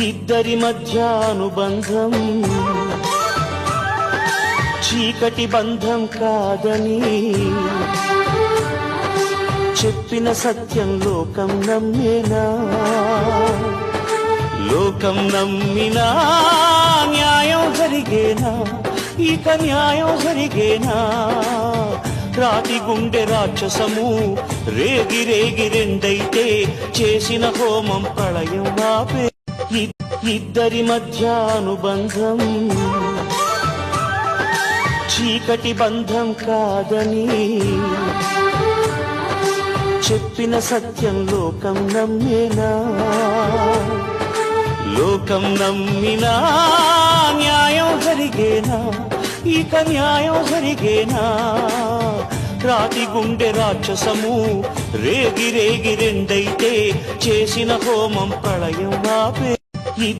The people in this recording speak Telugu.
ఇద్దరి మధ్య అనుబంధం చీకటి బంధం కాదని చెప్పిన సత్యం లోకం నమ్మేనా? లోకం నమ్మినా న్యాయం జరిగేనా? ఇక న్యాయం జరిగేనా? రాతి గుండె రాక్షసము రేగి రేగి రెండైతే చేసిన హోమం ప్రళయం ఆపే. ఇద్దరి మధ్య అనుబంధం చీకటి బంధం కాదని చెప్పిన సత్యం లోకం నమ్మేనా? లోకం నమ్మినా న్యాయం జరిగేనా? ఇక న్యాయం జరిగేనా? రాతి గుండె రాక్షసము రేగి రేగి రెండైతే చేసిన హోమం ప్రళయం ఆపే.